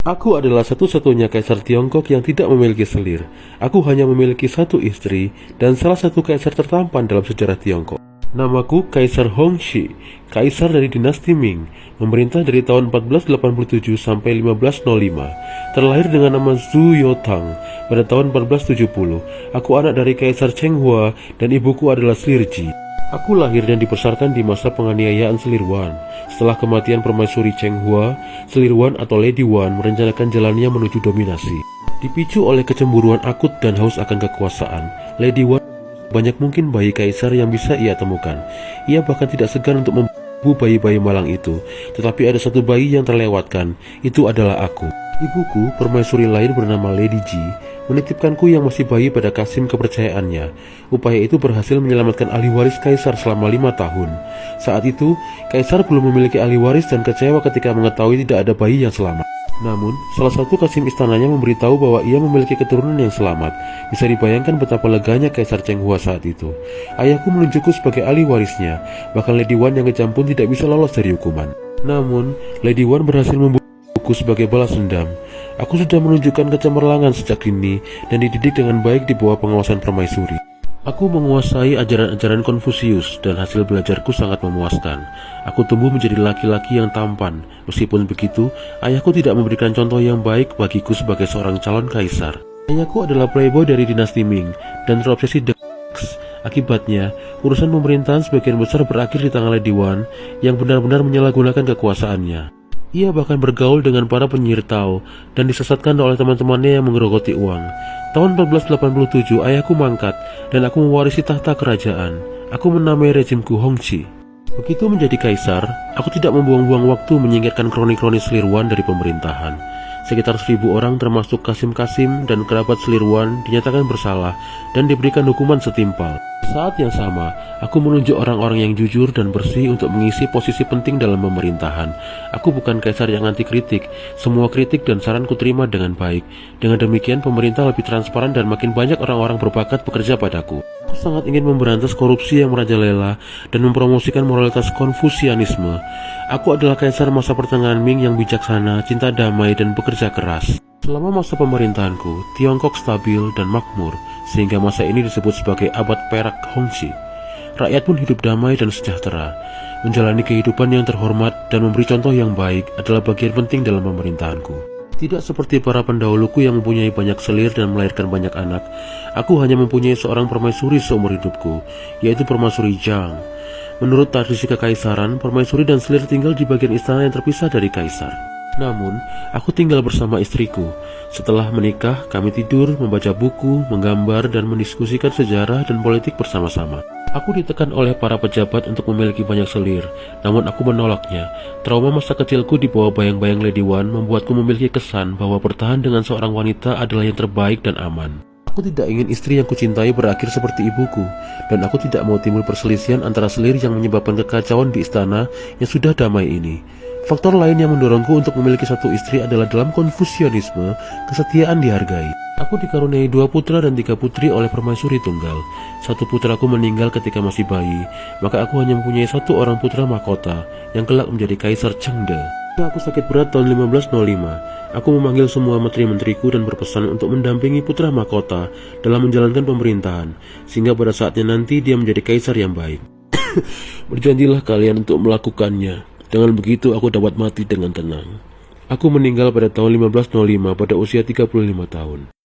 Aku adalah satu-satunya kaisar Tiongkok yang tidak memiliki selir. Aku hanya memiliki satu istri dan salah satu kaisar tertampan dalam sejarah Tiongkok. Namaku Kaisar Hongxi, kaisar dari dinasti Ming, memerintah dari tahun 1487 sampai 1505. Terlahir dengan nama Zhu Yotang pada tahun 1470. Aku anak dari Kaisar Cheng Hua dan ibuku adalah Slirji. Aku lahir dan dibesarkan di masa penganiayaan Selir Wan. Setelah kematian permaisuri Cheng Hua, Selir Wan atau Lady Wan merencanakan jalannya menuju dominasi. Dipicu oleh kecemburuan akut dan haus akan kekuasaan, Lady Wan banyak mungkin bayi kaisar yang bisa ia temukan. Ia bahkan tidak segan untuk membunuh bayi-bayi malang itu. Tetapi ada satu bayi yang terlewatkan, itu adalah aku. Ibuku, permaisuri lain bernama Lady Ji, menitipkanku yang masih bayi pada Kasim kepercayaannya. Upaya itu berhasil menyelamatkan ahli waris kaisar selama 5 tahun. Saat itu, kaisar belum memiliki ahli waris dan kecewa ketika mengetahui tidak ada bayi yang selamat. Namun, salah satu Kasim istananya memberitahu bahwa ia memiliki keturunan yang selamat. Bisa dibayangkan betapa leganya Kaisar Cheng Hua saat itu. Ayahku menunjukku sebagai ahli warisnya. Bahkan Lady Wan yang kejam pun tidak bisa lolos dari hukuman. Namun, Lady Wan berhasil membunuhku sebagai balas dendam. Aku sudah menunjukkan kecemerlangan sejak dini dan dididik dengan baik di bawah pengawasan permaisuri. Aku menguasai ajaran-ajaran Konfusius dan hasil belajarku sangat memuaskan. Aku tumbuh menjadi laki-laki yang tampan. Meskipun begitu, ayahku tidak memberikan contoh yang baik bagiku sebagai seorang calon kaisar. Ayahku adalah playboy dari dinasti Ming dan terobsesi drugs. Akibatnya, urusan pemerintahan sebagian besar berakhir di tangan Lady Wan yang benar-benar menyalahgunakan kekuasaannya. Ia bahkan bergaul dengan para penyihir Tao dan disesatkan oleh teman-temannya yang menggerogoti uang. Tahun 1487 ayahku mangkat dan aku mewarisi tahta kerajaan. Aku menamai rejimku Hongxi. Begitu menjadi kaisar, aku tidak membuang-buang waktu menyingkirkan kroni-kroni Selir Wan dari pemerintahan. Sekitar 1000 orang termasuk Kasim-Kasim dan kerabat Selir Wan dinyatakan bersalah dan diberikan hukuman setimpal. Saat yang sama, aku menunjuk orang-orang yang jujur dan bersih untuk mengisi posisi penting dalam pemerintahan. Aku bukan kaisar yang anti kritik. Semua kritik dan saran kuterima dengan baik. Dengan demikian, pemerintah lebih transparan dan makin banyak orang-orang berbakat bekerja padaku. Aku sangat ingin memberantas korupsi yang merajalela dan mempromosikan moralitas Konfusianisme. Aku adalah kaisar masa pertengahan Ming yang bijaksana, cinta damai, dan bekerja keras. Selama masa pemerintahanku, Tiongkok stabil dan makmur, sehingga masa ini disebut sebagai abad perak Hongxi. Rakyat pun hidup damai dan sejahtera. Menjalani kehidupan yang terhormat dan memberi contoh yang baik adalah bagian penting dalam pemerintahanku. Tidak seperti para pendahuluku yang mempunyai banyak selir dan melahirkan banyak anak, aku hanya mempunyai seorang permaisuri seumur hidupku, yaitu permaisuri Zhang. Menurut tradisi kekaisaran, permaisuri dan selir tinggal di bagian istana yang terpisah dari kaisar. Namun, aku tinggal bersama istriku. Setelah menikah, kami tidur, membaca buku, menggambar, dan mendiskusikan sejarah dan politik bersama-sama. Aku ditekan oleh para pejabat untuk memiliki banyak selir, namun aku menolaknya. Trauma masa kecilku di bawah bayang-bayang Lady Wan membuatku memiliki kesan bahwa bertahan dengan seorang wanita adalah yang terbaik dan aman. Aku tidak ingin istri yang kucintai berakhir seperti ibuku, dan aku tidak mau timbul perselisihan antara selir yang menyebabkan kekacauan di istana yang sudah damai ini. Faktor lain yang mendorongku untuk memiliki satu istri adalah dalam Konfusianisme, kesetiaan dihargai. Aku dikaruniai 2 putra dan 3 putri oleh permaisuri tunggal. Satu putraku meninggal ketika masih bayi, maka aku hanya mempunyai 1 orang putra mahkota yang kelak menjadi Kaisar Chengde. Ketika aku sakit berat tahun 1505, aku memanggil semua menteri-menteriku dan berpesan untuk mendampingi putra mahkota dalam menjalankan pemerintahan, sehingga pada saatnya nanti dia menjadi kaisar yang baik. Berjanjilah kalian untuk melakukannya. Dengan begitu aku dapat mati dengan tenang. Aku meninggal pada tahun 1505 pada usia 35 tahun.